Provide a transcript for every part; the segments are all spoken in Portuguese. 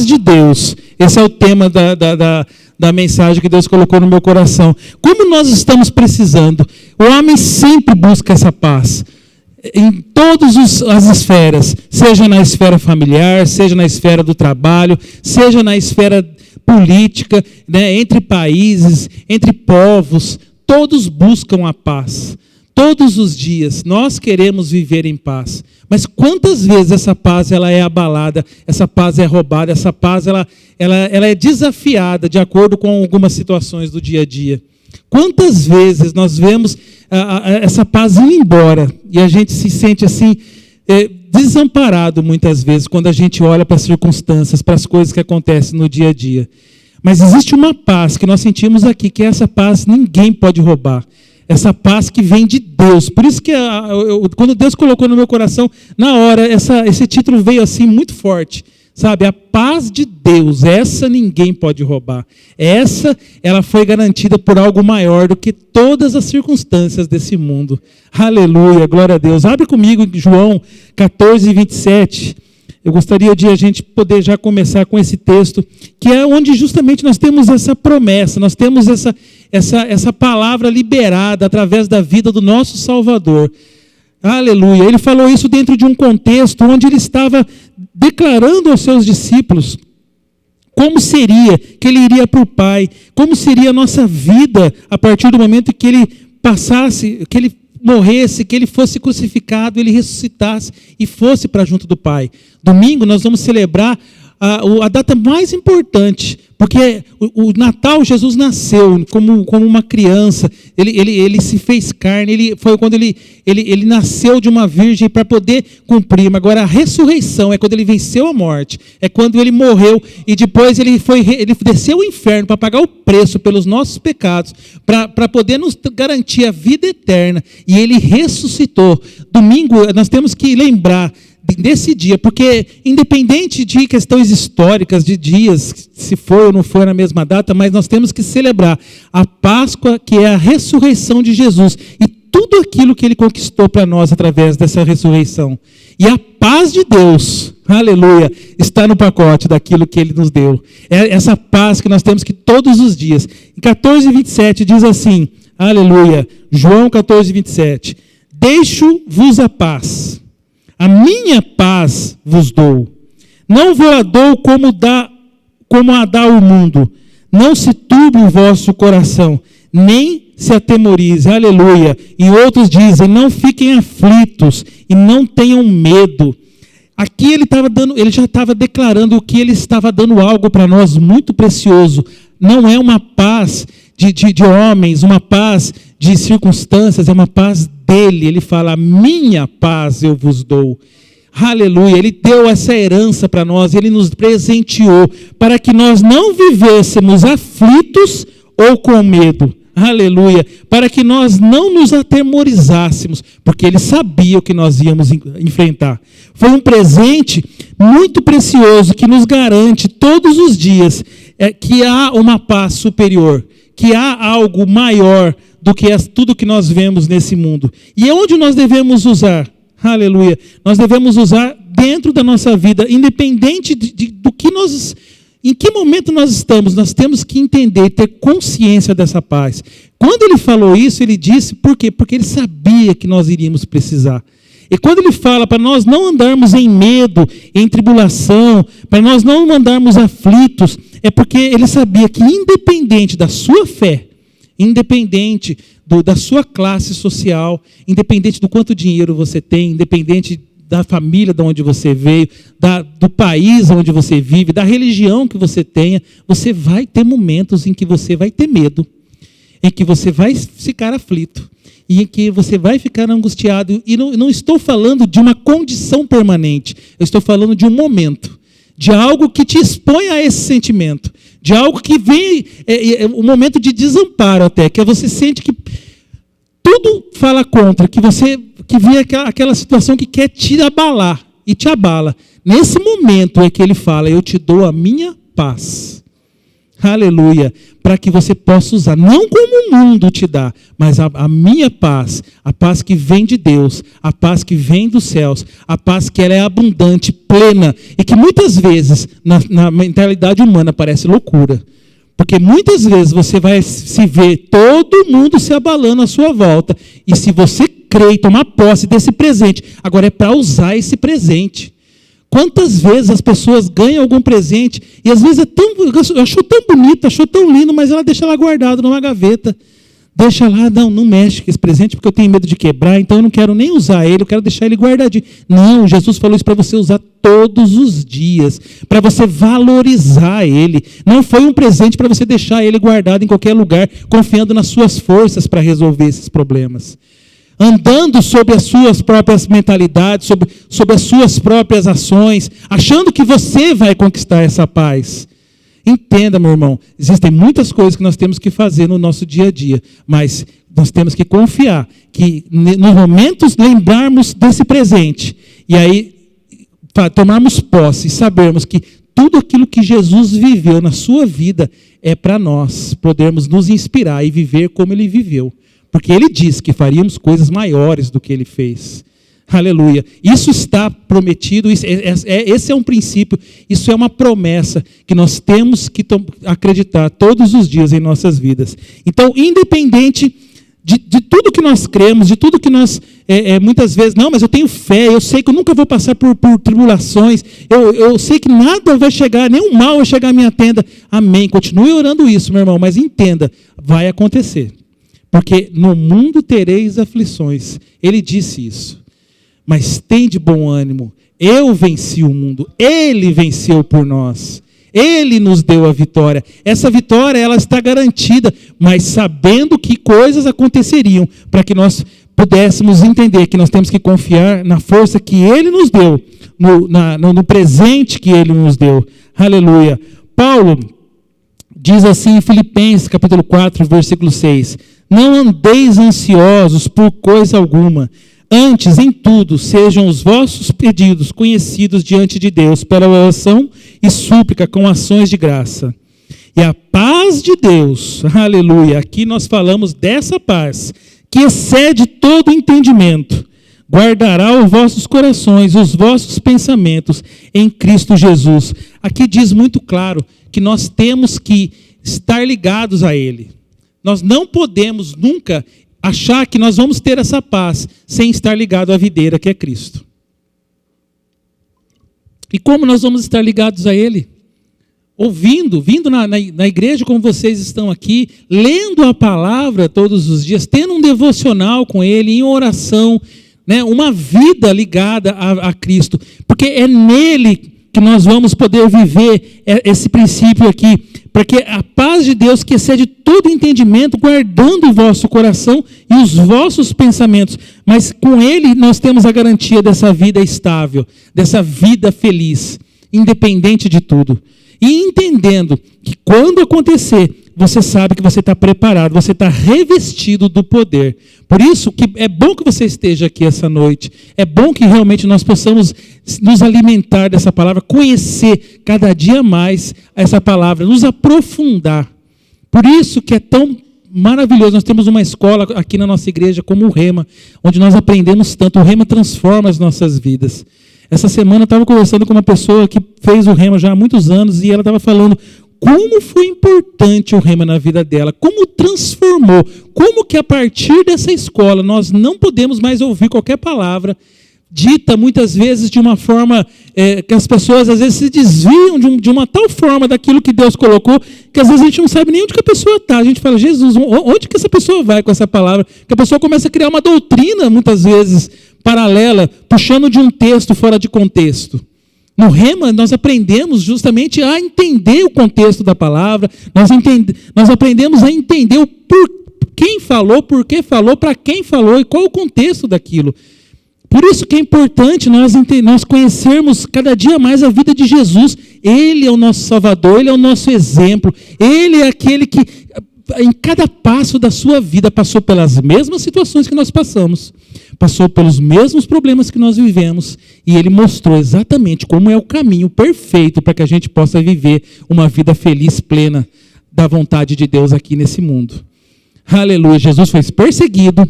paz de Deus. Esse é o tema da mensagem que Deus colocou no meu coração. Como nós estamos precisando. O homem sempre busca essa paz. Em todas as esferas. Seja na esfera familiar, seja na esfera do trabalho, seja na esfera política, né, entre países, entre povos. Todos buscam a paz. Todos os dias nós queremos viver em paz. Mas quantas vezes essa paz ela é abalada, essa paz é roubada, essa paz ela é desafiada de acordo com algumas situações do dia a dia. Quantas vezes nós vemos essa paz indo embora e a gente se sente assim, desamparado muitas vezes quando a gente olha para as circunstâncias, para as coisas que acontecem no dia a dia. Mas existe uma paz que nós sentimos aqui, que essa paz ninguém pode roubar. Essa paz que vem de Deus. Por isso que quando Deus colocou no meu coração, na hora, esse título veio assim muito forte. Sabe, a paz de Deus, essa ninguém pode roubar. Essa, ela foi garantida por algo maior do que todas as circunstâncias desse mundo. Aleluia, glória a Deus. Abre comigo em João 14, 27. Eu gostaria de a gente poder já começar com esse texto, que é onde justamente nós temos essa promessa, nós temos essa palavra liberada através da vida do nosso Salvador. Aleluia. Ele falou isso dentro de um contexto onde ele estava declarando aos seus discípulos como seria que ele iria para o Pai, como seria a nossa vida a partir do momento que ele passasse, que ele morresse, que ele fosse crucificado, ele ressuscitasse e fosse para junto do Pai. Domingo nós vamos celebrar a data mais importante, porque o Natal Jesus nasceu como uma criança, ele se fez carne, foi quando ele nasceu de uma virgem para poder cumprir. Mas agora a ressurreição é quando ele venceu a morte, é quando ele morreu e depois ele desceu ao inferno para pagar o preço pelos nossos pecados, para poder nos garantir a vida eterna, e ele ressuscitou. Domingo nós temos que lembrar desse dia, porque independente de questões históricas, de dias, se foi ou não foi na mesma data, mas nós temos que celebrar a Páscoa, que é a ressurreição de Jesus, e tudo aquilo que ele conquistou para nós através dessa ressurreição. E a paz de Deus, aleluia, está no pacote daquilo que ele nos deu. É essa paz que nós temos que todos os dias. Em 14, 27 diz assim, aleluia, João 14, 27, deixo-vos a paz. A minha paz vos dou. Não vou a dou como a dá o mundo. Não se turbe o vosso coração, nem se atemorize. Aleluia. E outros dizem, não fiquem aflitos e não tenham medo. Aqui ele já estava declarando que ele estava dando algo para nós muito precioso. Não é uma paz de homens, uma paz de circunstâncias, é uma paz dele. Ele fala, minha paz eu vos dou. Aleluia, ele deu essa herança para nós, ele nos presenteou, para que nós não vivêssemos aflitos ou com medo. Aleluia, para que nós não nos atemorizássemos, porque ele sabia o que nós íamos enfrentar. Foi um presente muito precioso, que nos garante todos os dias que há uma paz superior, que há algo maior do que tudo que nós vemos nesse mundo. E é onde nós devemos usar, aleluia, nós devemos usar dentro da nossa vida, independente do que em que momento nós estamos, nós temos que entender, ter consciência dessa paz. Quando ele falou isso, ele disse, por quê? Porque ele sabia que nós iríamos precisar. E quando ele fala para nós não andarmos em medo, em tribulação, para nós não andarmos aflitos, é porque ele sabia que independente da sua fé, independente da sua classe social, independente do quanto dinheiro você tem, independente da família de onde você veio, do país onde você vive, da religião que você tenha, você vai ter momentos em que você vai ter medo, em que você vai ficar aflito, e em que você vai ficar angustiado. E não estou falando de uma condição permanente, eu estou falando de um momento, de algo que te expõe a esse sentimento, de algo que vem, um momento de desamparo até, que você sente que tudo fala contra, que vem aquela situação que quer te abalar, e te abala. Nesse momento é que ele fala, eu te dou a minha paz. aleluia, para que você possa usar, não como o mundo te dá, mas a minha paz, a paz que vem de Deus, a paz que vem dos céus, a paz que ela é abundante, plena, e que muitas vezes, na mentalidade humana, parece loucura. Porque muitas vezes você vai se ver todo mundo se abalando à sua volta, e se você crê e tomar posse desse presente, agora é para usar esse presente. Quantas vezes as pessoas ganham algum presente e às vezes achou tão bonito, achou tão lindo, mas ela deixa lá guardado numa gaveta. Deixa lá, não mexe com esse presente porque eu tenho medo de quebrar, então eu não quero nem usar ele, eu quero deixar ele guardadinho. Não, Jesus falou isso para você usar todos os dias, para você valorizar ele. Não foi um presente para você deixar ele guardado em qualquer lugar, confiando nas suas forças para resolver esses problemas. Andando sobre as suas próprias mentalidades, sobre as suas próprias ações, achando que você vai conquistar essa paz. Entenda, meu irmão, existem muitas coisas que nós temos que fazer no nosso dia a dia, mas nós temos que confiar que nos momentos lembrarmos desse presente, e aí tomarmos posse e sabermos que tudo aquilo que Jesus viveu na sua vida é para nós podermos nos inspirar e viver como ele viveu. Porque ele disse que faríamos coisas maiores do que ele fez. Aleluia. Isso está prometido, esse é um princípio, isso é uma promessa que nós temos que acreditar todos os dias em nossas vidas. Então, independente de tudo que nós cremos, de tudo que nós, muitas vezes, não, mas eu tenho fé, eu sei que eu nunca vou passar por tribulações, eu sei que nada vai chegar, nenhum mal vai chegar à minha tenda. Amém. Continue orando isso, meu irmão, mas entenda, vai acontecer. Porque no mundo tereis aflições. Ele disse isso. Mas tem de bom ânimo. Eu venci o mundo. Ele venceu por nós. Ele nos deu a vitória. Essa vitória, ela está garantida, mas sabendo que coisas aconteceriam, para que nós pudéssemos entender que nós temos que confiar na força que Ele nos deu, no presente que Ele nos deu. Aleluia. Paulo diz assim em Filipenses, capítulo 4, versículo 6. Não andeis ansiosos por coisa alguma, antes, em tudo, sejam os vossos pedidos conhecidos diante de Deus, pela oração e súplica com ações de graça. E a paz de Deus, aleluia, aqui nós falamos dessa paz, que excede todo entendimento, guardará os vossos corações, os vossos pensamentos em Cristo Jesus. Aqui diz muito claro que nós temos que estar ligados a Ele. Nós não podemos nunca achar que nós vamos ter essa paz sem estar ligado à videira que é Cristo. E como nós vamos estar ligados a Ele? Vindo na igreja como vocês estão aqui, lendo a palavra todos os dias, tendo um devocional com Ele, em oração, né, uma vida ligada a Cristo. Porque é nele que nós vamos poder viver esse princípio aqui, para que a paz de Deus, que excede todo entendimento, guardando o vosso coração e os vossos pensamentos, mas com Ele nós temos a garantia dessa vida estável, dessa vida feliz, independente de tudo. E entendendo que quando acontecer, você sabe que você está preparado, você está revestido do poder. Por isso que é bom que você esteja aqui essa noite. É bom que realmente nós possamos nos alimentar dessa palavra, conhecer cada dia mais essa palavra, nos aprofundar. Por isso que é tão maravilhoso. Nós temos uma escola aqui na nossa igreja como o Rema, onde nós aprendemos tanto. O Rema transforma as nossas vidas. Essa semana eu estava conversando com uma pessoa que fez o Rema já há muitos anos e ela estava falando como foi importante o Rema na vida dela, como transformou, como que a partir dessa escola nós não podemos mais ouvir qualquer palavra dita muitas vezes de uma forma que as pessoas às vezes se desviam de uma tal forma daquilo que Deus colocou, que às vezes a gente não sabe nem onde que a pessoa está. A gente fala, Jesus, onde que essa pessoa vai com essa palavra? Que a pessoa começa a criar uma doutrina muitas vezes paralela, puxando de um texto fora de contexto. No Rema, nós aprendemos justamente a entender o contexto da palavra, nós aprendemos a entender o quem falou, por que falou, para quem falou e qual o contexto daquilo. Por isso que é importante nós conhecermos cada dia mais a vida de Jesus. Ele é o nosso Salvador, Ele é o nosso exemplo, Ele é aquele que em cada passo da sua vida passou pelas mesmas situações que nós passamos, passou pelos mesmos problemas que nós vivemos, e Ele mostrou exatamente como é o caminho perfeito para que a gente possa viver uma vida feliz, plena. da vontade de Deus aqui nesse mundo. Aleluia. Jesus foi perseguido,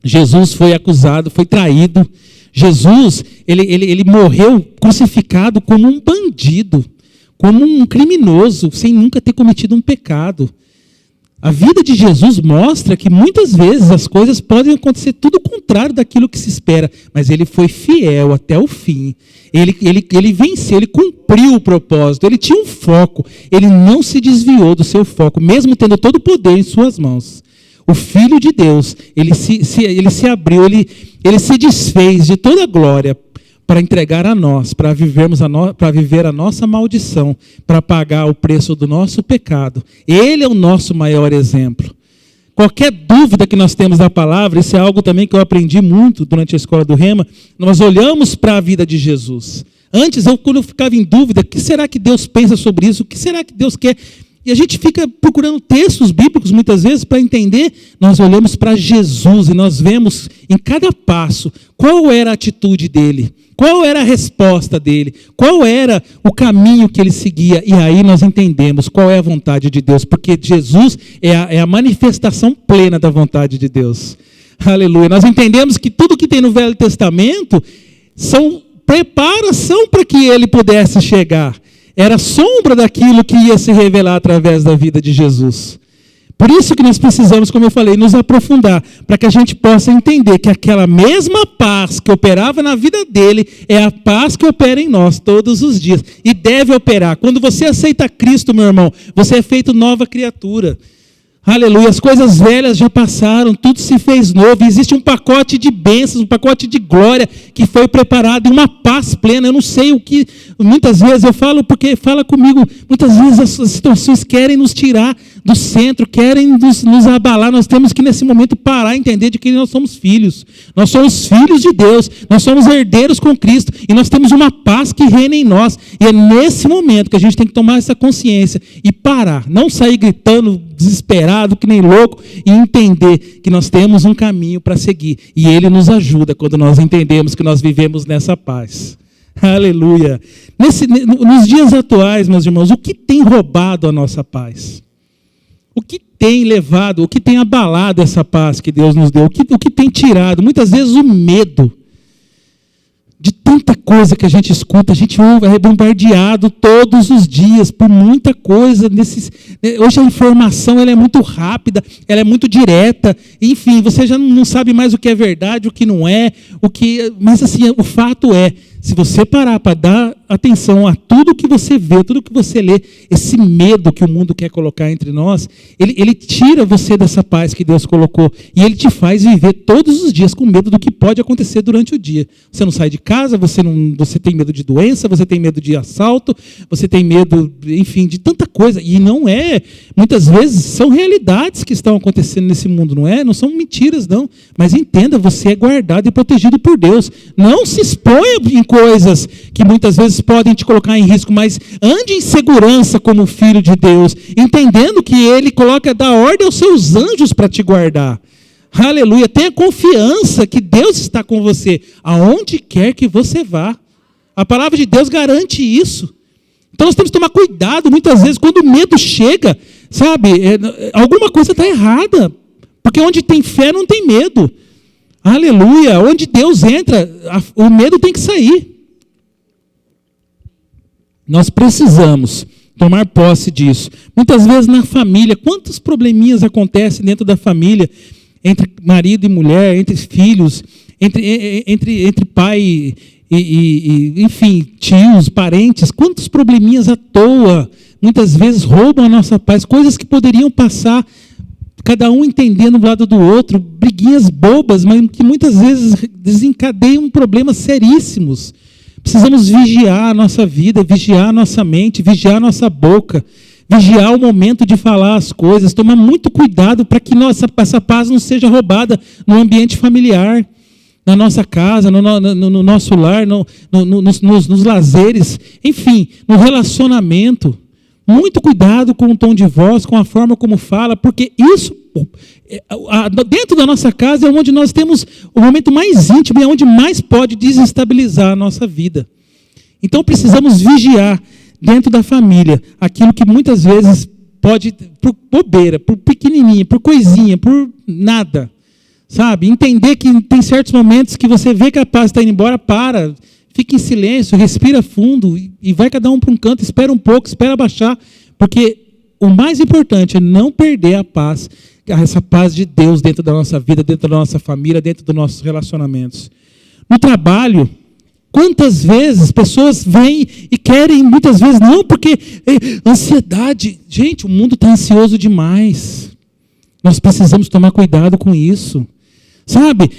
Jesus foi acusado, foi traído. Jesus, ele morreu crucificado como um bandido, como um criminoso, sem nunca ter cometido um pecado. A vida de Jesus mostra que muitas vezes as coisas podem acontecer tudo o contrário daquilo que se espera, mas ele foi fiel até o fim. Ele venceu, ele cumpriu o propósito, ele tinha um foco, ele não se desviou do seu foco, mesmo tendo todo o poder em suas mãos. O Filho de Deus, ele se abriu, ele se desfez de toda a glória para entregar a nós, para viver a nossa maldição, para pagar o preço do nosso pecado. Ele é o nosso maior exemplo. Qualquer dúvida que nós temos da palavra, isso é algo também que eu aprendi muito durante a escola do Rema, nós olhamos para a vida de Jesus. Antes, quando eu ficava em dúvida, o que será que Deus pensa sobre isso? O que será que Deus quer? E a gente fica procurando textos bíblicos muitas vezes para entender. Nós olhamos para Jesus e nós vemos em cada passo qual era a atitude dele, qual era a resposta dele, qual era o caminho que ele seguia. E aí nós entendemos qual é a vontade de Deus, porque Jesus é a manifestação plena da vontade de Deus. Aleluia. Nós entendemos que tudo que tem no Velho Testamento são preparação para que ele pudesse chegar. Era sombra daquilo que ia se revelar através da vida de Jesus. Por isso que nós precisamos, como eu falei, nos aprofundar, para que a gente possa entender que aquela mesma paz que operava na vida dele é a paz que opera em nós todos os dias. E deve operar. Quando você aceita Cristo, meu irmão, você é feito nova criatura. Aleluia, as coisas velhas já passaram, tudo se fez novo, existe um pacote de bênçãos, um pacote de glória que foi preparado, e uma paz plena. Eu não sei o que, muitas vezes eu falo, porque fala comigo, muitas vezes as situações querem nos tirar do centro, querem nos abalar. Nós temos que nesse momento parar e entender de que nós somos filhos de Deus, nós somos herdeiros com Cristo, e nós temos uma paz que reina em nós, e é nesse momento que a gente tem que tomar essa consciência e parar, não sair gritando, desesperado, que nem louco, e entender que nós temos um caminho para seguir, e Ele nos ajuda quando nós entendemos que nós vivemos nessa paz. Aleluia. Nos dias atuais, meus irmãos, o que tem roubado a nossa paz? O que tem levado, o que tem abalado essa paz que Deus nos deu? O que tem tirado? Muitas vezes o medo. De tanta coisa que a gente escuta, a gente é bombardeado todos os dias por muita coisa. Hoje a informação ela é muito rápida, ela é muito direta. Enfim, você já não sabe mais o que é verdade, o que não é. Mas assim, o fato é, se você parar para dar atenção a tudo que você vê, tudo que você lê, esse medo que o mundo quer colocar entre nós, ele tira você dessa paz que Deus colocou, e ele te faz viver todos os dias com medo do que pode acontecer durante o dia. Você não sai de casa, você tem medo de doença, você tem medo de assalto, você tem medo, enfim, de tanta coisa. E não é, muitas vezes são realidades que estão acontecendo nesse mundo, não é? Não são mentiras, não. Mas entenda, você é guardado e protegido por Deus. Não se exponha em coisas que muitas vezes podem te colocar em risco, mas ande em segurança como filho de Deus, entendendo que Ele dá ordem aos seus anjos para te guardar. Aleluia, tenha confiança que Deus está com você, aonde quer que você vá. A palavra de Deus garante isso. Então nós temos que tomar cuidado, muitas vezes, quando o medo chega, sabe, alguma coisa está errada, porque onde tem fé não tem medo. Aleluia, onde Deus entra, o medo tem que sair. Nós precisamos tomar posse disso. Muitas vezes na família, quantos probleminhas acontecem dentro da família, entre marido e mulher, entre filhos, entre pai e enfim, tios, parentes, quantos probleminhas à toa, muitas vezes roubam a nossa paz, coisas que poderiam passar, cada um entendendo do lado do outro, briguinhas bobas, mas que muitas vezes desencadeiam problemas seríssimos. Precisamos vigiar a nossa vida, vigiar a nossa mente, vigiar a nossa boca, vigiar o momento de falar as coisas, tomar muito cuidado para que essa paz não seja roubada no ambiente familiar, na nossa casa, no nosso lar, nos lazeres, enfim, no relacionamento. Muito cuidado com o tom de voz, com a forma como fala, porque isso, dentro da nossa casa, é onde nós temos o momento mais íntimo e é onde mais pode desestabilizar a nossa vida. Então precisamos vigiar dentro da família aquilo que muitas vezes pode, por bobeira, por pequenininha, por coisinha, por nada, sabe? Entender que tem certos momentos que você vê que a paz está indo embora, fica em silêncio, respira fundo e vai cada um para um canto, espera um pouco, espera baixar, porque o mais importante é não perder a paz, essa paz de Deus dentro da nossa vida, dentro da nossa família, dentro dos nossos relacionamentos. No trabalho, quantas vezes pessoas vêm e querem, muitas vezes não, porque ansiedade. Gente, o mundo está ansioso demais. Nós precisamos tomar cuidado com isso. Sabe,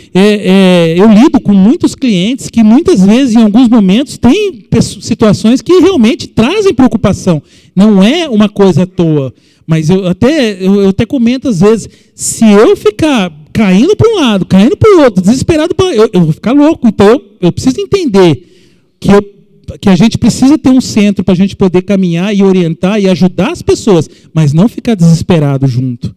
eu lido com muitos clientes que muitas vezes, em alguns momentos, têm situações que realmente trazem preocupação. Não é uma coisa à toa. Mas eu até comento às vezes, se eu ficar caindo para um lado, caindo para o outro, desesperado, eu vou ficar louco. Então eu preciso entender que a gente precisa ter um centro para a gente poder caminhar e orientar e ajudar as pessoas, mas não ficar desesperado junto.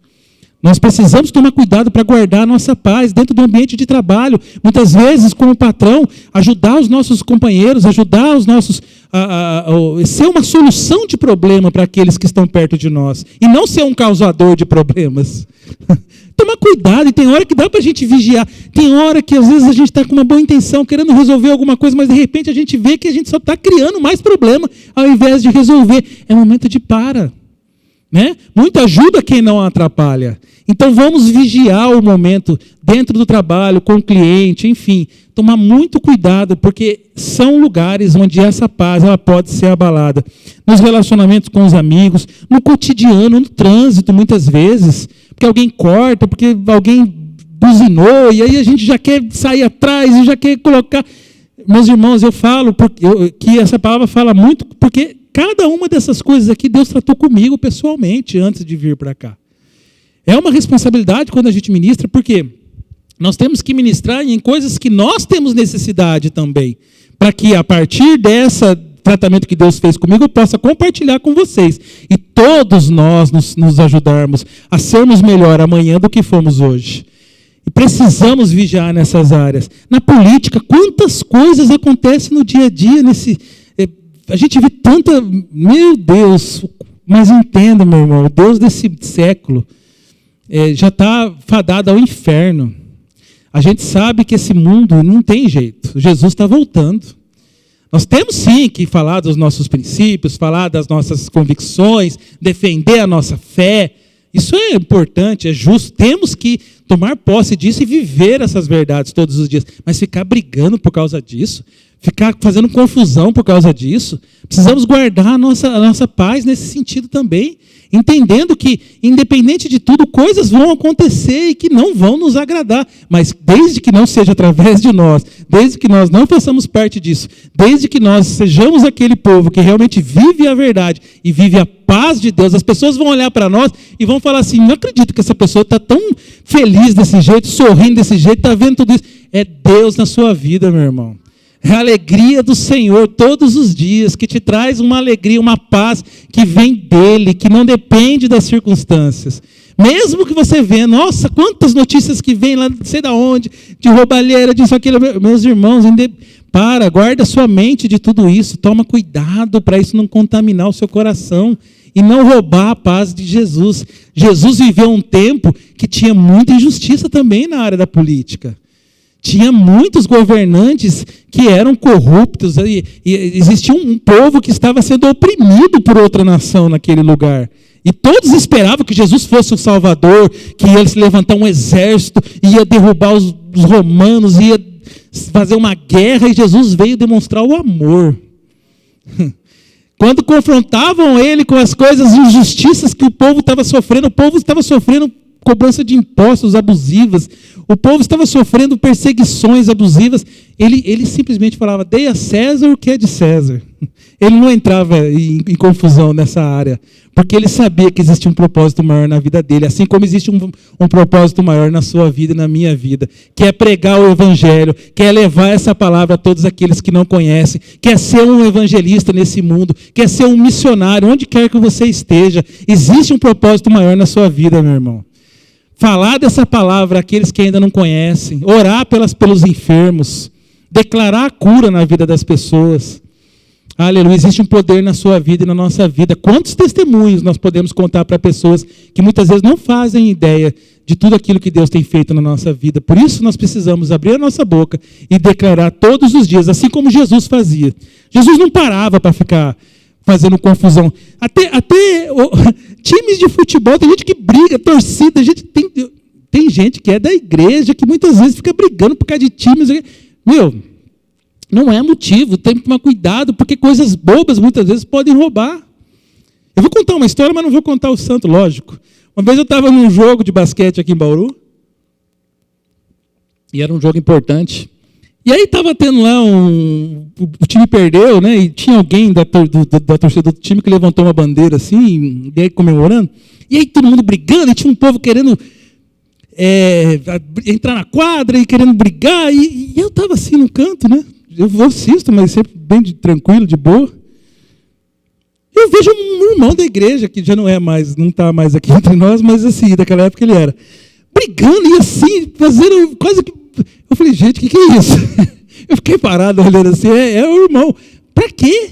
Nós precisamos tomar cuidado para guardar a nossa paz dentro do ambiente de trabalho. Muitas vezes, como patrão, ajudar os nossos companheiros, ajudar os nossos... ser uma solução de problema para aqueles que estão perto de nós. E não ser um causador de problemas. Tomar cuidado, e tem hora que dá para a gente vigiar. Tem hora que às vezes a gente está com uma boa intenção, querendo resolver alguma coisa, mas de repente a gente vê que a gente só está criando mais problema ao invés de resolver. É momento de parar. Né? Muito ajuda quem não atrapalha. Então vamos vigiar o momento dentro do trabalho, com o cliente, enfim, tomar muito cuidado, porque são lugares onde essa paz ela pode ser abalada. Nos relacionamentos com os amigos, no cotidiano, no trânsito, muitas vezes, porque alguém corta, porque alguém buzinou, e aí a gente já quer sair atrás e já quer colocar... Meus irmãos, eu falo que essa palavra fala muito, porque cada uma dessas coisas aqui Deus tratou comigo pessoalmente antes de vir para cá. É uma responsabilidade quando a gente ministra, porque nós temos que ministrar em coisas que nós temos necessidade também, para que a partir desse tratamento que Deus fez comigo, eu possa compartilhar com vocês. E todos nós nos ajudarmos a sermos melhor amanhã do que fomos hoje. E precisamos vigiar nessas áreas. Na política, quantas coisas acontecem no dia a dia, a gente vê tanta... Meu Deus, mas entenda, meu irmão, o Deus desse século já está fadado ao inferno. A gente sabe que esse mundo não tem jeito. Jesus está voltando. Nós temos sim que falar dos nossos princípios, falar das nossas convicções, defender a nossa fé. Isso é importante, é justo. Temos que tomar posse disso e viver essas verdades todos os dias. Mas ficar brigando por causa disso, ficar fazendo confusão por causa disso, precisamos guardar a nossa paz nesse sentido também, entendendo que, independente de tudo, coisas vão acontecer e que não vão nos agradar, mas desde que não seja através de nós, desde que nós não façamos parte disso, desde que nós sejamos aquele povo que realmente vive a verdade e vive a paz de Deus, as pessoas vão olhar para nós e vão falar assim, não acredito que essa pessoa está tão feliz desse jeito, sorrindo desse jeito, está vendo tudo isso. É Deus na sua vida, meu irmão. É a alegria do Senhor todos os dias, que te traz uma alegria, uma paz que vem dEle, que não depende das circunstâncias. Mesmo que você vê, nossa, quantas notícias que vêm lá, não sei de onde, de roubalheira, disso, aquilo. Meus irmãos, guarda sua mente de tudo isso, toma cuidado para isso não contaminar o seu coração e não roubar a paz de Jesus. Jesus viveu um tempo que tinha muita injustiça também na área da política. Tinha muitos governantes que eram corruptos, e existia um povo que estava sendo oprimido por outra nação naquele lugar. E todos esperavam que Jesus fosse o Salvador, que ia se levantar um exército, ia derrubar os romanos, ia fazer uma guerra, e Jesus veio demonstrar o amor. Quando confrontavam ele com as coisas, injustiças que o povo estava sofrendo cobrança de impostos abusivas, o povo estava sofrendo perseguições abusivas, ele simplesmente falava, dê a César o que é de César. Ele não entrava em confusão nessa área, porque ele sabia que existia um propósito maior na vida dele, assim como existe um propósito maior na sua vida e na minha vida, que é pregar o evangelho, que é levar essa palavra a todos aqueles que não conhecem, que é ser um evangelista nesse mundo, que é ser um missionário, onde quer que você esteja, existe um propósito maior na sua vida, meu irmão. Falar dessa palavra àqueles que ainda não conhecem, orar pelos enfermos, declarar a cura na vida das pessoas. Aleluia, existe um poder na sua vida e na nossa vida. Quantos testemunhos nós podemos contar para pessoas que muitas vezes não fazem ideia de tudo aquilo que Deus tem feito na nossa vida. Por isso nós precisamos abrir a nossa boca e declarar todos os dias, assim como Jesus fazia. Jesus não parava para ficar fazendo confusão. Até times de futebol, tem gente que briga, torcida, tem gente que é da igreja que muitas vezes fica brigando por causa de times. Meu, não é motivo, tem que tomar cuidado, porque coisas bobas muitas vezes podem roubar. Eu vou contar uma história, mas não vou contar o santo, lógico. Uma vez eu estava num jogo de basquete aqui em Bauru, e era um jogo importante. E aí estava tendo lá o time perdeu, né? E tinha alguém da torcida do time que levantou uma bandeira assim, e aí comemorando. E aí todo mundo brigando, e tinha um povo querendo entrar na quadra e querendo brigar. E eu estava assim no canto, né? Eu assisto, mas sempre bem tranquilo, de boa. Eu vejo um irmão da igreja, que já não está mais aqui entre nós, mas assim, daquela época ele era, brigando e assim, fazendo quase que... Eu falei, gente, o que é isso? Eu fiquei parado olhando assim, é o irmão. Para quê?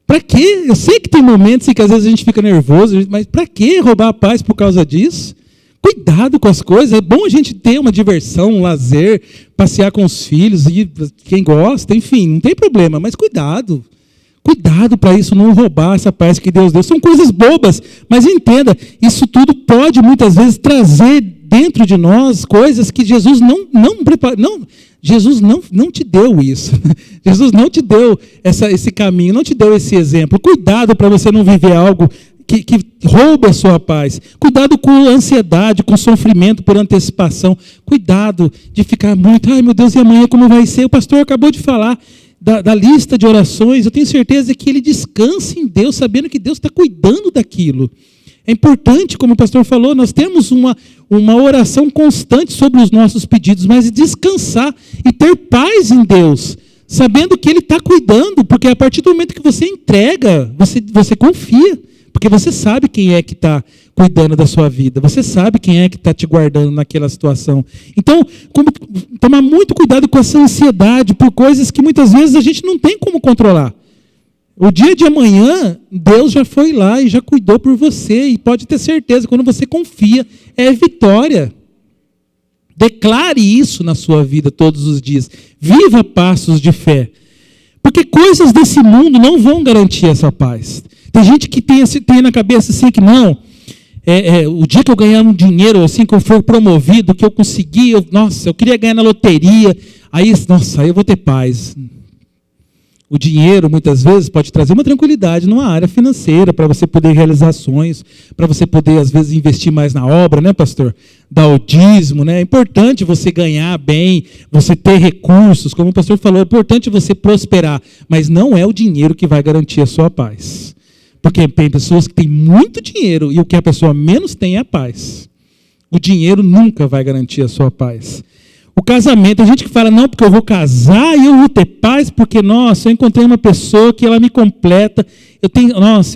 Para quê? Eu sei que tem momentos em que às vezes a gente fica nervoso, mas para que roubar a paz por causa disso? Cuidado com as coisas, é bom a gente ter uma diversão, um lazer, passear com os filhos, e quem gosta, enfim, não tem problema, mas cuidado. Cuidado para isso não roubar essa paz que Deus deu. São coisas bobas, mas entenda, isso tudo pode muitas vezes trazer dentro de nós coisas que Jesus não preparou. Jesus não te deu isso. Jesus não te deu esse caminho, não te deu esse exemplo. Cuidado para você não viver algo que roube a sua paz. Cuidado com a ansiedade, com o sofrimento por antecipação. Cuidado de ficar muito, ai meu Deus, e amanhã como vai ser? O pastor acabou de falar da lista de orações. Eu tenho certeza que ele descansa em Deus, sabendo que Deus está cuidando daquilo. É importante, como o pastor falou, nós temos uma oração constante sobre os nossos pedidos, mas descansar e ter paz em Deus, sabendo que Ele está cuidando, porque a partir do momento que você entrega, você confia, porque você sabe quem é que está cuidando da sua vida, você sabe quem é que está te guardando naquela situação. Então, tomar muito cuidado com essa ansiedade por coisas que muitas vezes a gente não tem como controlar. O dia de amanhã, Deus já foi lá e já cuidou por você. E pode ter certeza, quando você confia, é vitória. Declare isso na sua vida todos os dias. Viva passos de fé. Porque coisas desse mundo não vão garantir essa paz. Tem gente que tem na cabeça assim que não, o dia que eu ganhar um dinheiro, assim, que eu for promovido, que eu conseguir, eu queria ganhar na loteria, aí eu vou ter paz. O dinheiro, muitas vezes, pode trazer uma tranquilidade numa área financeira, para você poder realizar sonhos, para você poder, às vezes, investir mais na obra, né, pastor? Dar o dízimo, né? É importante você ganhar bem, você ter recursos, como o pastor falou, é importante você prosperar, mas não é o dinheiro que vai garantir a sua paz. Porque tem pessoas que têm muito dinheiro e o que a pessoa menos tem é a paz. O dinheiro nunca vai garantir a sua paz. O casamento, tem gente que fala, não, porque eu vou casar e eu vou ter paz, porque, nossa, eu encontrei uma pessoa que ela me completa,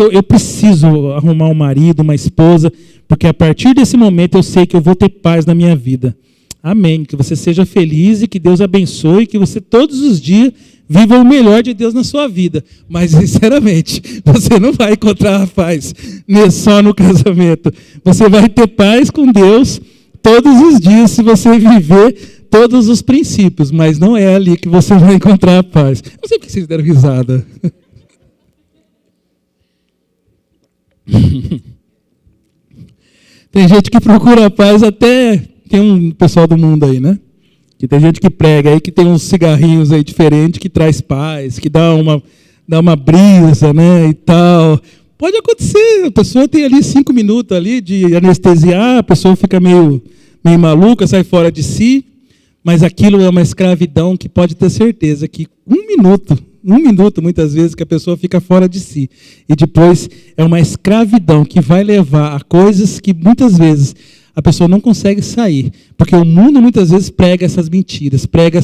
eu preciso arrumar um marido, uma esposa, porque a partir desse momento eu sei que eu vou ter paz na minha vida. Amém, que você seja feliz e que Deus abençoe, que você todos os dias viva o melhor de Deus na sua vida. Mas, sinceramente, você não vai encontrar a paz só no casamento. Você vai ter paz com Deus todos os dias se você viver todos os princípios, mas não é ali que você vai encontrar a paz. Não sei por que vocês deram risada. Tem gente que procura a paz até... Tem um pessoal do mundo aí, né? Que tem gente que prega aí, que tem uns cigarrinhos aí diferentes, que traz paz, que dá uma brisa, né, e tal. Pode acontecer, a pessoa tem ali 5 minutos ali de anestesiar, a pessoa fica meio maluca, sai fora de si. Mas aquilo é uma escravidão que pode ter certeza que um minuto muitas vezes que a pessoa fica fora de si. E depois é uma escravidão que vai levar a coisas que muitas vezes a pessoa não consegue sair. Porque o mundo muitas vezes prega essas mentiras, prega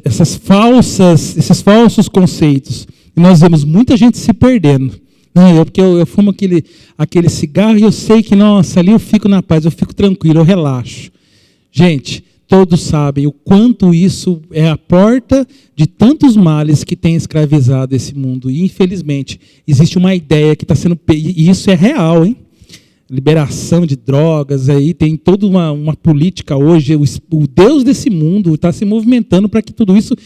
esses falsos conceitos. E nós vemos muita gente se perdendo. Não, porque eu fumo aquele cigarro e eu sei que, nossa, ali eu fico na paz, eu fico tranquilo, eu relaxo. Gente, todos sabem o quanto isso é a porta de tantos males que tem escravizado esse mundo. E, infelizmente, existe uma ideia que está sendo... E isso é real, hein? Liberação de drogas, aí tem toda uma política hoje. O Deus desse mundo está se movimentando para que tudo isso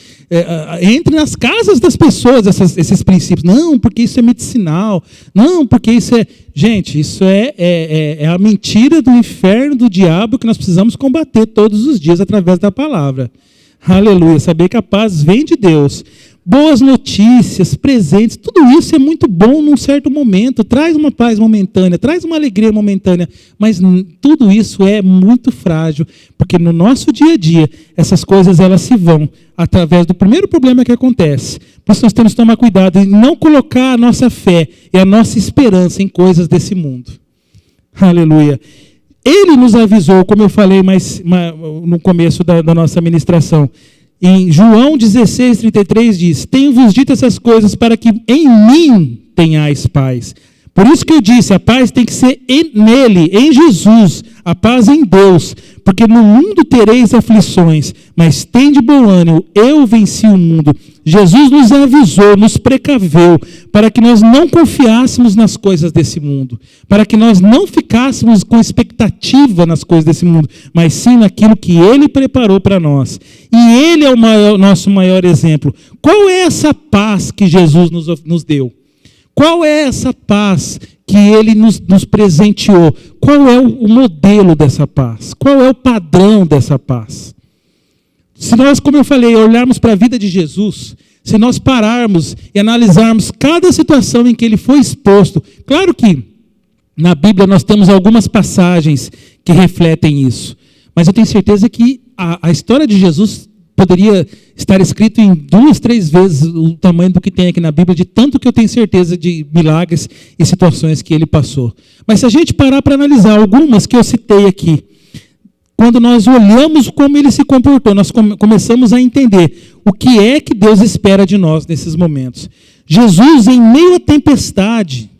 entre nas casas das pessoas, esses princípios. Não, porque isso é medicinal. Não, porque isso é... Gente, isso é a mentira do inferno, do diabo, que nós precisamos combater todos os dias através da palavra. Aleluia. Saber que a paz vem de Deus. Boas notícias, presentes, tudo isso é muito bom num certo momento, traz uma paz momentânea, traz uma alegria momentânea, mas tudo isso é muito frágil, porque no nosso dia a dia, essas coisas elas se vão através do primeiro problema que acontece. Por isso nós temos que tomar cuidado em não colocar a nossa fé e a nossa esperança em coisas desse mundo. Aleluia. Ele nos avisou, como eu falei no começo da nossa ministração, em João 16:33 diz: tenho-vos dito essas coisas para que em mim tenhais paz. Por isso que eu disse, a paz tem que ser nele, em Jesus, a paz em Deus, porque no mundo tereis aflições, mas tende bom ânimo, eu venci o mundo. Jesus nos avisou, nos precaveu, para que nós não confiássemos nas coisas desse mundo, para que nós não ficássemos com expectativa nas coisas desse mundo, mas sim naquilo que Ele preparou para nós. E Ele é o nosso maior exemplo. Qual é essa paz que Jesus nos deu? Qual é essa paz que Ele nos presenteou? Qual é o modelo dessa paz? Qual é o padrão dessa paz? Se nós, como eu falei, olharmos para a vida de Jesus, se nós pararmos e analisarmos cada situação em que Ele foi exposto, claro que na Bíblia nós temos algumas passagens que refletem isso, mas eu tenho certeza que a história de Jesus poderia estar escrito em 2, 3 vezes o tamanho do que tem aqui na Bíblia, de tanto que eu tenho certeza de milagres e situações que ele passou. Mas se a gente parar para analisar algumas que eu citei aqui, quando nós olhamos como ele se comportou, nós começamos a entender o que é que Deus espera de nós nesses momentos. Jesus, em meio à tempestade,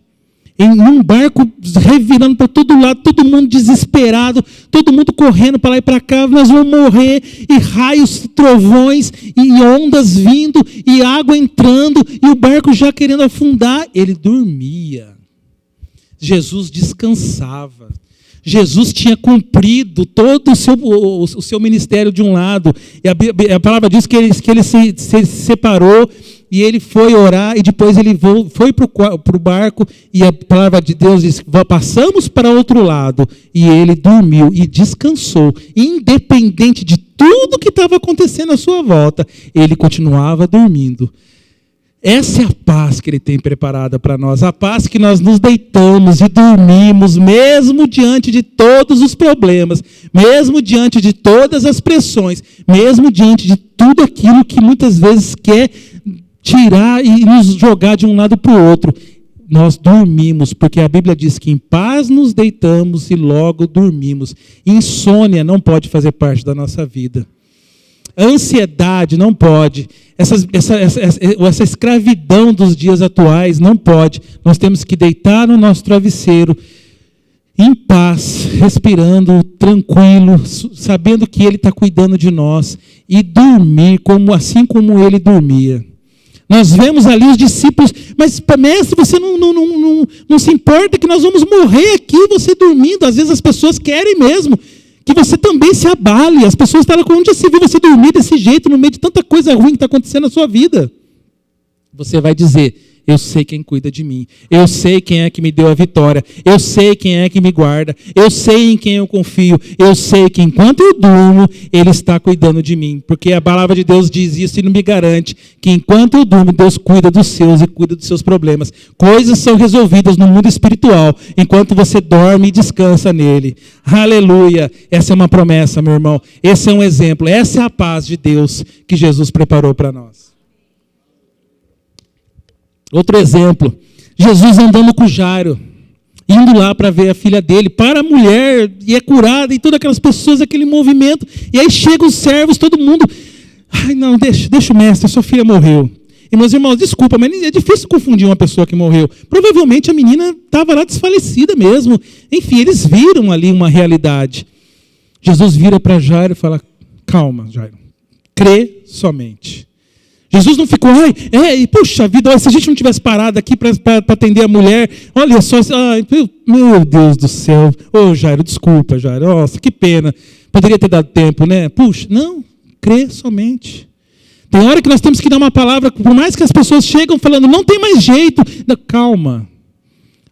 em um barco revirando para todo lado, todo mundo desesperado, todo mundo correndo para lá e para cá, nós vamos morrer, e raios, trovões, e ondas vindo, e água entrando, e o barco já querendo afundar. Ele dormia. Jesus descansava. Jesus tinha cumprido todo o seu ministério de um lado, e a palavra diz que ele se separou, e ele foi orar, e depois ele foi para o barco, e a palavra de Deus diz: passamos para outro lado, e ele dormiu e descansou, independente de tudo que estava acontecendo à sua volta, ele continuava dormindo. Essa é a paz que Ele tem preparada para nós, a paz que nós nos deitamos e dormimos, mesmo diante de todos os problemas, mesmo diante de todas as pressões, mesmo diante de tudo aquilo que muitas vezes quer tirar e nos jogar de um lado para o outro. Nós dormimos, porque a Bíblia diz que em paz nos deitamos e logo dormimos. Insônia não pode fazer parte da nossa vida. Ansiedade não pode. Essa escravidão dos dias atuais não pode. Nós temos que deitar no nosso travesseiro, em paz, respirando, tranquilo, sabendo que Ele está cuidando de nós, e dormir assim como Ele dormia. Nós vemos ali os discípulos: mas mestre, você não se importa que nós vamos morrer aqui, você dormindo? Às vezes as pessoas querem mesmo que você também se abale. As pessoas estão lá: onde você viu você dormir desse jeito, no meio de tanta coisa ruim que está acontecendo na sua vida? Você vai dizer: eu sei quem cuida de mim, eu sei quem é que me deu a vitória, eu sei quem é que me guarda, eu sei em quem eu confio, eu sei que enquanto eu durmo, Ele está cuidando de mim, porque a palavra de Deus diz isso e não me garante que enquanto eu durmo, Deus cuida dos seus e cuida dos seus problemas. Coisas são resolvidas no mundo espiritual, enquanto você dorme e descansa nele. Aleluia! Essa é uma promessa, meu irmão, esse é um exemplo, essa é a paz de Deus que Jesus preparou para nós. Outro exemplo, Jesus andando com Jairo, indo lá para ver a filha dele, para a mulher, e é curada, e todas aquelas pessoas, aquele movimento, e aí chegam os servos, todo mundo: ai não, deixa o mestre, sua filha morreu. E meus irmãos, desculpa, mas é difícil confundir uma pessoa que morreu. Provavelmente a menina estava lá desfalecida mesmo. Enfim, eles viram ali uma realidade. Jesus vira para Jairo e fala: Calma, Jairo. Crê somente. Jesus não ficou, puxa vida, se a gente não tivesse parado aqui para atender a mulher, olha só, meu Deus do céu. Jairo, desculpa, Jairo, nossa, que pena. Poderia ter dado tempo, né? Puxa, não, crê somente. Tem hora que nós temos que dar uma palavra, por mais que as pessoas chegam falando, não tem mais jeito. Não, calma.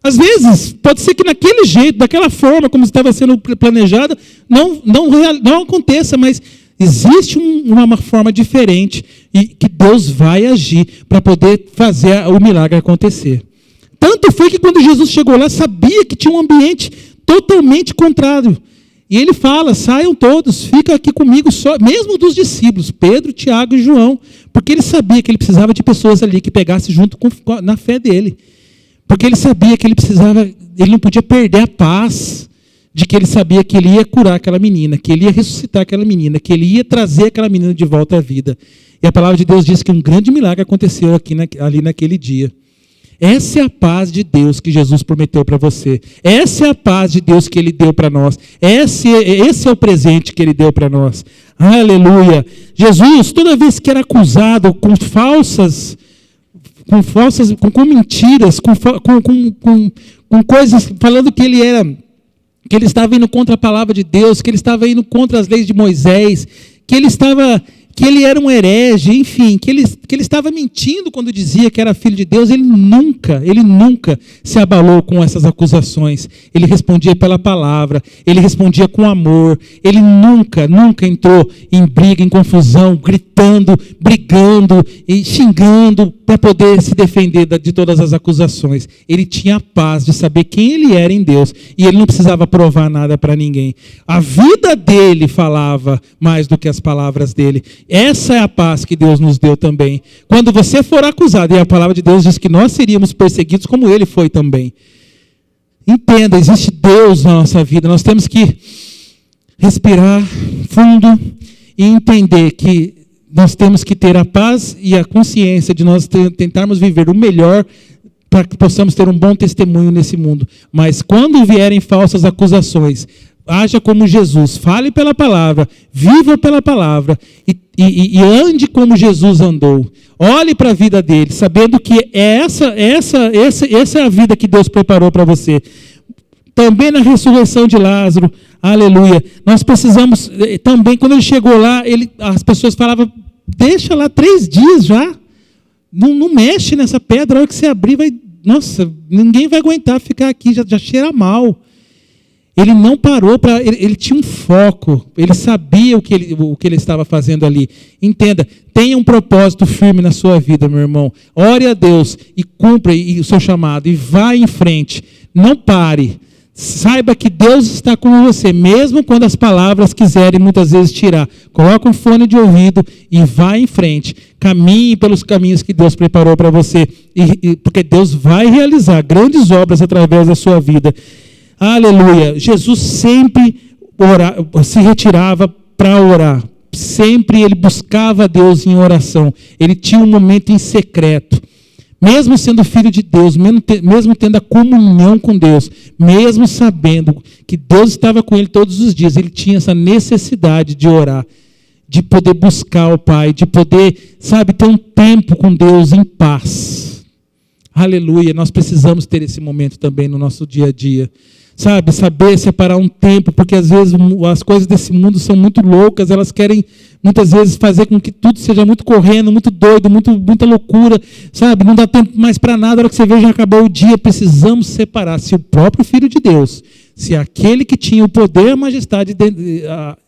Às vezes, pode ser que naquele jeito, daquela forma como estava sendo planejada, não aconteça, mas existe uma forma diferente e que Deus vai agir para poder fazer o milagre acontecer. Tanto foi que quando Jesus chegou lá, sabia que tinha um ambiente totalmente contrário. E ele fala, saiam todos, fica aqui comigo só, mesmo dos discípulos, Pedro, Tiago e João, porque ele sabia que ele precisava de pessoas ali que pegassem junto na fé dele. Porque ele sabia que ele não podia perder a paz de que ele sabia que ele ia curar aquela menina, que ele ia ressuscitar aquela menina, que ele ia trazer aquela menina de volta à vida. E a palavra de Deus diz que um grande milagre aconteceu ali naquele dia. Essa é a paz de Deus que Jesus prometeu para você. Essa é a paz de Deus que Ele deu para nós. Esse é o presente que Ele deu para nós. Aleluia. Jesus, toda vez que era acusado com mentiras, com coisas, falando que ele estava indo contra a palavra de Deus, que ele estava indo contra as leis de Moisés, que ele era um herege, enfim, que ele estava mentindo quando dizia que era filho de Deus. Ele nunca se abalou com essas acusações. Ele respondia pela palavra, ele respondia com amor, ele nunca entrou em briga, em confusão, gritando, brigando e xingando para poder se defender de todas as acusações. Ele tinha a paz de saber quem ele era em Deus e ele não precisava provar nada para ninguém. A vida dele falava mais do que as palavras dele. Essa é a paz que Deus nos deu também. Quando você for acusado, e a palavra de Deus diz que nós seríamos perseguidos como ele foi também. Entenda, existe Deus na nossa vida. Nós temos que respirar fundo e entender que nós temos que ter a paz e a consciência de nós tentarmos viver o melhor para que possamos ter um bom testemunho nesse mundo. Mas quando vierem falsas acusações, haja como Jesus, fale pela palavra, viva pela palavra e ande como Jesus andou. Olhe para a vida dele, sabendo que essa é a vida que Deus preparou para você. Também na ressurreição de Lázaro, aleluia. Nós precisamos, também quando ele chegou lá, as pessoas falavam, deixa lá 3 dias já, não mexe nessa pedra, a hora que você abrir, ninguém vai aguentar ficar aqui, já cheira mal. Ele não parou, ele tinha um foco, ele sabia o que ele estava fazendo ali. Entenda, tenha um propósito firme na sua vida, meu irmão. Ore a Deus e cumpra o seu chamado e vá em frente. Não pare. Saiba que Deus está com você, mesmo quando as palavras quiserem muitas vezes tirar. Coloque um fone de ouvido e vá em frente. Caminhe pelos caminhos que Deus preparou para você, porque Deus vai realizar grandes obras através da sua vida. Aleluia. Jesus sempre se retirava para orar. Sempre ele buscava a Deus em oração. Ele tinha um momento em secreto. Mesmo sendo filho de Deus, mesmo tendo a comunhão com Deus, mesmo sabendo que Deus estava com ele todos os dias, ele tinha essa necessidade de orar, de poder buscar o Pai, de poder, ter um tempo com Deus em paz. Aleluia. Nós precisamos ter esse momento também no nosso dia a dia. Saber separar um tempo, porque às vezes as coisas desse mundo são muito loucas, elas querem muitas vezes fazer com que tudo seja muito correndo, muito doido, muita loucura, não dá tempo mais para nada, a hora que você vê já acabou o dia. Precisamos separar. Se o próprio Filho de Deus, se aquele que tinha o poder e a majestade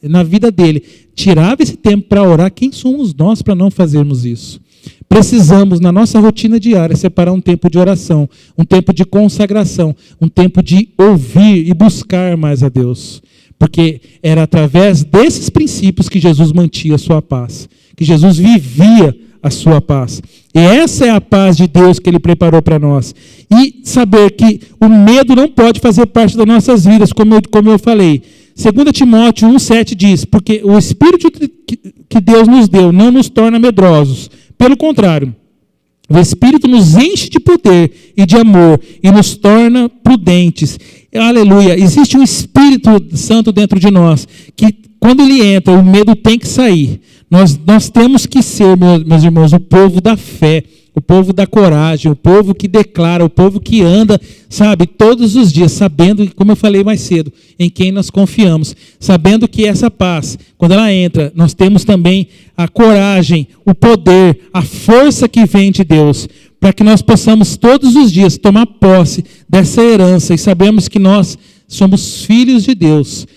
na vida dele, tirava esse tempo para orar, quem somos nós para não fazermos isso? Precisamos, na nossa rotina diária, separar um tempo de oração, um tempo de consagração, um tempo de ouvir e buscar mais a Deus. Porque era através desses princípios que Jesus mantinha a sua paz, que Jesus vivia a sua paz. E essa é a paz de Deus que Ele preparou para nós. E saber que o medo não pode fazer parte das nossas vidas, como eu falei. 2 Timóteo 1,7 diz, porque o Espírito que Deus nos deu não nos torna medrosos. Pelo contrário, o Espírito nos enche de poder e de amor e nos torna prudentes. Aleluia. Existe um Espírito Santo dentro de nós que quando ele entra, o medo tem que sair. Nós temos que ser, meus irmãos, o povo da fé, o povo da coragem, o povo que declara, o povo que anda, sabe, todos os dias, sabendo, como eu falei mais cedo, em quem nós confiamos, sabendo que essa paz, quando ela entra, nós temos também a coragem, o poder, a força que vem de Deus, para que nós possamos todos os dias tomar posse dessa herança e sabemos que nós somos filhos de Deus,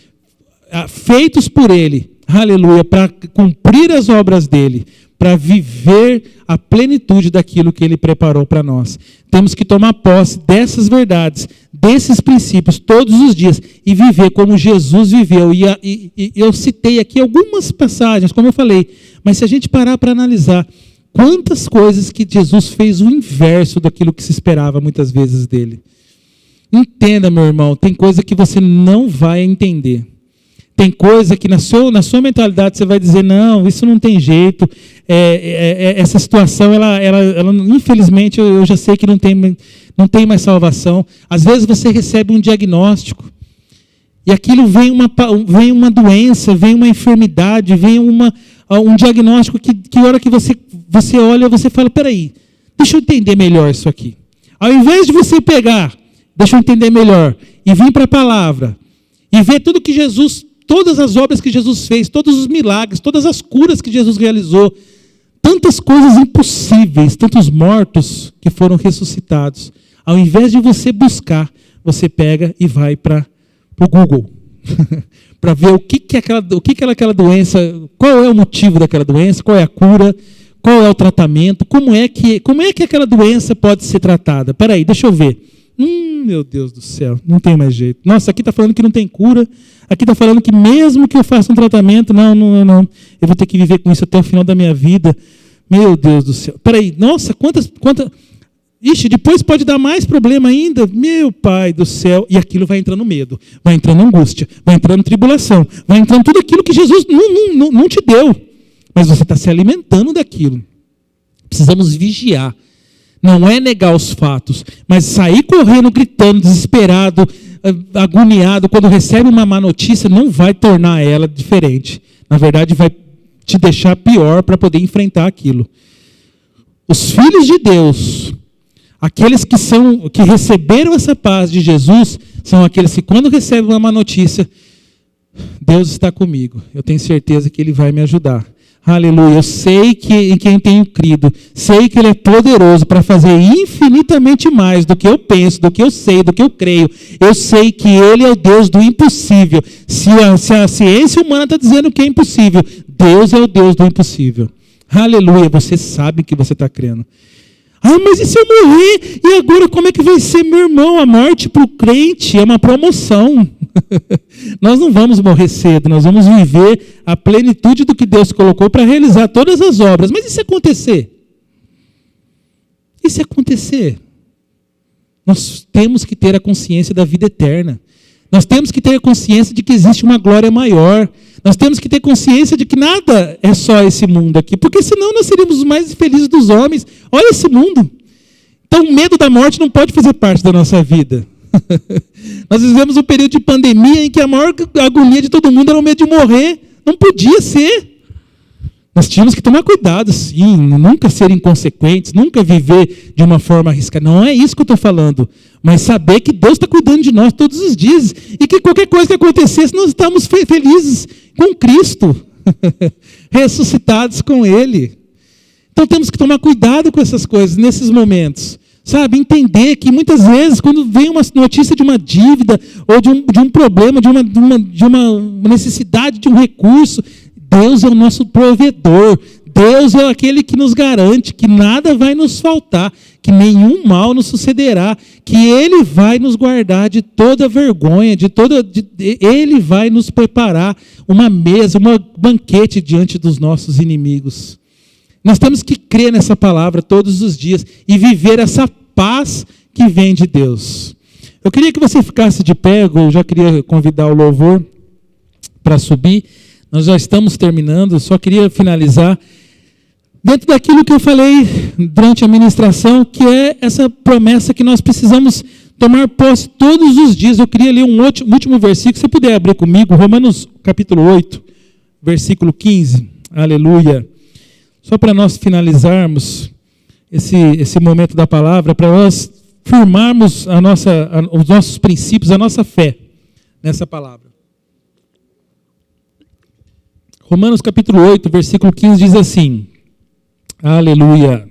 feitos por Ele, aleluia, para cumprir as obras dEle, para viver a plenitude daquilo que Ele preparou para nós. Temos que tomar posse dessas verdades, desses princípios, todos os dias, e viver como Jesus viveu. E eu citei aqui algumas passagens, como eu falei, mas se a gente parar para analisar, quantas coisas que Jesus fez o inverso daquilo que se esperava muitas vezes dele. Entenda, meu irmão, tem coisa que você não vai entender. Tem coisa que na sua mentalidade você vai dizer, não, isso não tem jeito, essa situação, ela infelizmente, eu já sei que não tem mais salvação. Às vezes você recebe um diagnóstico, e aquilo vem uma doença, vem uma enfermidade, vem um diagnóstico que a hora que você olha, você fala, peraí, deixa eu entender melhor isso aqui. Ao invés de você pegar, deixa eu entender melhor, e vir para a palavra, e ver tudo que todas as obras que Jesus fez, todos os milagres, todas as curas que Jesus realizou, tantas coisas impossíveis, tantos mortos que foram ressuscitados. Ao invés de você buscar, você pega e vai para o Google, para ver o que é aquela doença, qual é o motivo daquela doença, qual é a cura, qual é o tratamento, como é que aquela doença pode ser tratada. Peraí, deixa eu ver. Meu Deus do céu, não tem mais jeito. Nossa, aqui está falando que não tem cura, aqui está falando que mesmo que eu faça um tratamento, não, eu vou ter que viver com isso até o final da minha vida. Meu Deus do céu. Peraí, nossa, quantas... Ixi, depois pode dar mais problema ainda. Meu Pai do céu. E aquilo vai entrando medo, vai entrando angústia, vai entrando tribulação, vai entrando tudo aquilo que Jesus não te deu. Mas você está se alimentando daquilo. Precisamos vigiar. Não é negar os fatos, mas sair correndo, gritando, desesperado, agoniado, quando recebe uma má notícia, não vai tornar ela diferente. Na verdade, vai te deixar pior para poder enfrentar aquilo. Os filhos de Deus, aqueles que receberam essa paz de Jesus, são aqueles que quando recebem uma má notícia, Deus está comigo. Eu tenho certeza que Ele vai me ajudar. Aleluia, eu sei que em quem tenho crido, sei que Ele é poderoso para fazer infinitamente mais do que eu penso, do que eu sei, do que eu creio. Eu sei que Ele é o Deus do impossível. Se a ciência humana está dizendo que é impossível, Deus é o Deus do impossível. Aleluia, você sabe que você está crendo. Mas e se eu morrer? E agora como é que vai ser, meu irmão? A morte para o crente é uma promoção. Nós não vamos morrer cedo, nós vamos viver a plenitude do que Deus colocou para realizar todas as obras. Mas e se acontecer? E se acontecer? Nós temos que ter a consciência da vida eterna. Nós temos que ter a consciência de que existe uma glória maior. Nós temos que ter consciência de que nada é só esse mundo aqui, porque senão nós seríamos os mais felizes dos homens. Olha esse mundo. Então o medo da morte não pode fazer parte da nossa vida. Nós vivemos um período de pandemia em que a maior agonia de todo mundo era o medo de morrer. Não podia ser. Nós tínhamos que tomar cuidado, sim, nunca ser inconsequentes, nunca viver de uma forma arriscada. Não é isso que eu estou falando. Mas saber que Deus está cuidando de nós todos os dias. E que qualquer coisa que acontecesse, nós estamos felizes com Cristo. Ressuscitados com Ele. Então temos que tomar cuidado com essas coisas nesses momentos. Sabe, entender que muitas vezes, quando vem uma notícia de uma dívida, ou de um problema, de uma necessidade de um recurso, Deus é o nosso provedor. Deus é aquele que nos garante que nada vai nos faltar, que nenhum mal nos sucederá, que Ele vai nos guardar de toda vergonha, Ele vai nos preparar uma mesa, um banquete diante dos nossos inimigos. Nós temos que crer nessa palavra todos os dias e viver essa paz que vem de Deus. Eu queria que você ficasse de pé, eu já queria convidar o louvor para subir. Nós já estamos terminando, só queria finalizar dentro daquilo que eu falei durante a ministração, que é essa promessa que nós precisamos tomar posse todos os dias. Eu queria ler um último versículo, se você puder abrir comigo, Romanos capítulo 8, versículo 15, aleluia. Só para nós finalizarmos esse momento da palavra, para nós firmarmos os nossos princípios, a nossa fé nessa palavra. Romanos capítulo 8, versículo 15 diz assim, aleluia.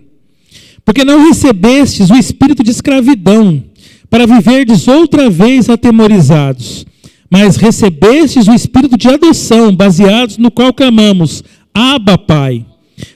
Porque não recebestes o espírito de escravidão, para viverdes outra vez atemorizados, mas recebestes o espírito de adoção, baseados no qual clamamos, Abba, Pai.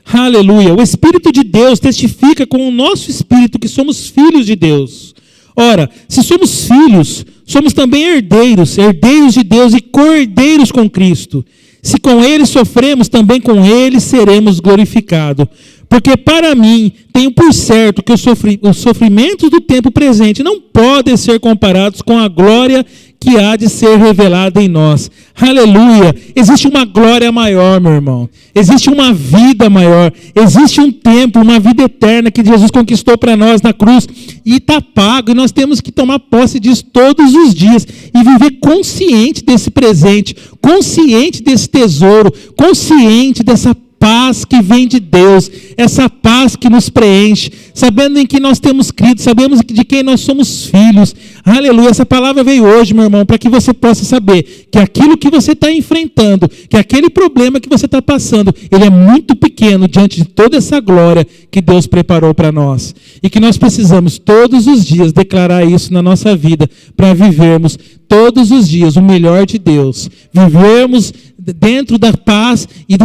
Aleluia. O Espírito de Deus testifica com o nosso espírito que somos filhos de Deus. Ora, se somos filhos, somos também herdeiros, herdeiros de Deus e co-herdeiros com Cristo. Se com Ele sofremos, também com Ele seremos glorificados. Porque para mim, tenho por certo que os sofrimentos do tempo presente não podem ser comparados com a glória que há de ser revelada em nós. Aleluia! Existe uma glória maior, meu irmão. Existe uma vida maior. Existe um tempo, uma vida eterna que Jesus conquistou para nós na cruz. E está pago. E nós temos que tomar posse disso todos os dias. E viver consciente desse presente. Consciente desse tesouro. Consciente dessa paz que vem de Deus, essa paz que nos preenche, sabendo em que nós temos crido, sabemos de quem nós somos filhos. Aleluia, essa palavra veio hoje, meu irmão, para que você possa saber que aquilo que você está enfrentando, que aquele problema que você está passando, ele é muito pequeno diante de toda essa glória que Deus preparou para nós. E que nós precisamos todos os dias declarar isso na nossa vida, para vivermos todos os dias o melhor de Deus, vivermos dentro da paz e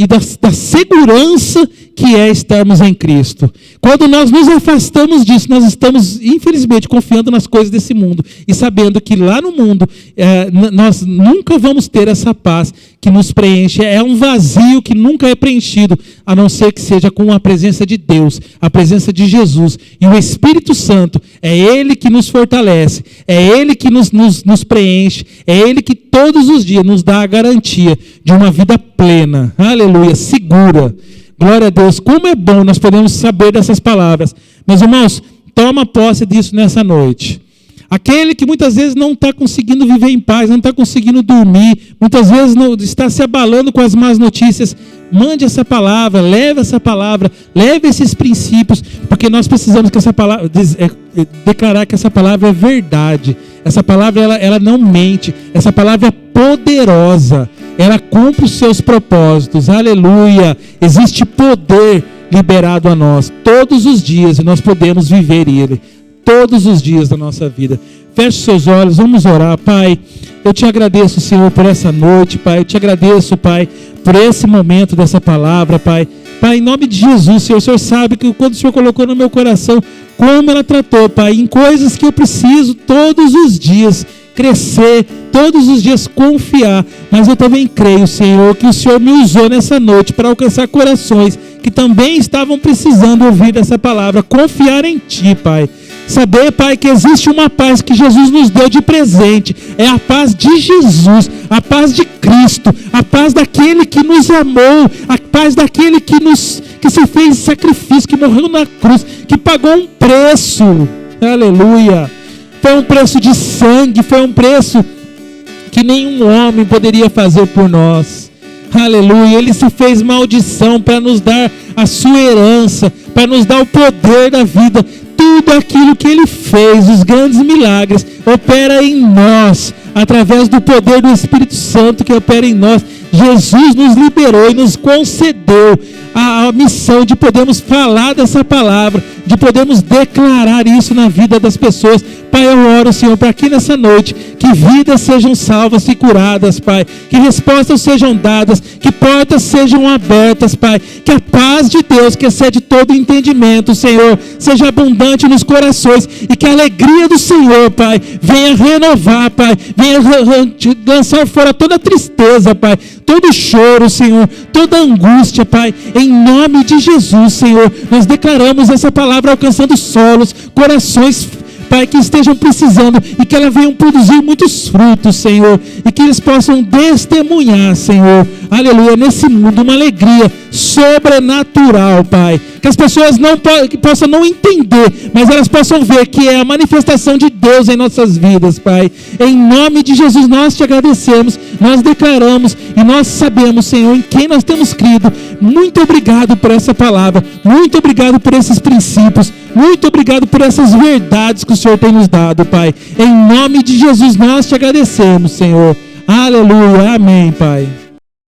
da segurança que é estarmos em Cristo. Quando nós nos afastamos disso, nós estamos, infelizmente, confiando nas coisas desse mundo e sabendo que lá no mundo nós nunca vamos ter essa paz que nos preenche. É um vazio que nunca é preenchido, a não ser que seja com a presença de Deus, a presença de Jesus. E o Espírito Santo, é Ele que nos fortalece, é Ele que nos preenche, é Ele que todos os dias nos dá a garantia de uma vida plena, aleluia, segura. Glória a Deus, como é bom nós podemos saber dessas palavras. Meus irmãos, toma posse disso nessa noite. Aquele que muitas vezes não está conseguindo viver em paz, não está conseguindo dormir, muitas vezes não, está se abalando com as más notícias, mande essa palavra, leve esses princípios, porque nós precisamos que essa palavra, declarar que essa palavra é verdade. Essa palavra ela não mente, essa palavra é poderosa, ela cumpre os seus propósitos, aleluia. Existe poder liberado a nós todos os dias e nós podemos viver ele todos os dias da nossa vida. Feche seus olhos, vamos orar. Pai, eu te agradeço, Senhor, por essa noite, Pai. Eu te agradeço, Pai, por esse momento dessa palavra, Pai. Pai, em nome de Jesus, Senhor, o Senhor sabe que quando o Senhor colocou no meu coração, como ela tratou, Pai, em coisas que eu preciso todos os dias crescer, todos os dias confiar, mas eu também creio, Senhor, que o Senhor me usou nessa noite para alcançar corações que também estavam precisando ouvir dessa palavra, confiar em Ti, Pai. Saber, Pai, que existe uma paz que Jesus nos deu de presente, é a paz de Jesus, a paz de Cristo, a paz daquele que nos amou, a paz daquele que se fez sacrifício, que morreu na cruz, que pagou um preço, aleluia, foi um preço de sangue, foi um preço que nenhum homem poderia fazer por nós, aleluia. Ele se fez maldição para nos dar a sua herança, para nos dar o poder da vida. Tudo aquilo que Ele fez, os grandes milagres, opera em nós, através do poder do Espírito Santo que opera em nós. Jesus nos liberou e nos concedeu a missão de podermos falar dessa palavra, de podermos declarar isso na vida das pessoas. Pai, eu oro, Senhor, para que nessa noite, que vidas sejam salvas e curadas, Pai, que respostas sejam dadas, que portas sejam abertas, Pai, que a paz de Deus, que excede todo entendimento, Senhor, seja abundante nos corações, e que a alegria do Senhor, Pai, venha renovar, Pai, venha lançar fora toda tristeza, Pai, todo choro, Senhor, toda angústia, Pai, em nome de Jesus, Senhor, nós declaramos essa palavra alcançando solos, corações, Pai, que estejam precisando e que ela venham produzir muitos frutos, Senhor, e que eles possam testemunhar, Senhor, aleluia, nesse mundo, uma alegria sobrenatural, Pai. Que as pessoas que possam não entender, mas elas possam ver que é a manifestação de Deus em nossas vidas, Pai. Em nome de Jesus nós te agradecemos, nós declaramos e nós sabemos, Senhor, em quem nós temos crido. Muito obrigado por essa palavra, muito obrigado por esses princípios, muito obrigado por essas verdades que o Senhor tem nos dado, Pai. Em nome de Jesus nós te agradecemos, Senhor. Aleluia, amém, Pai.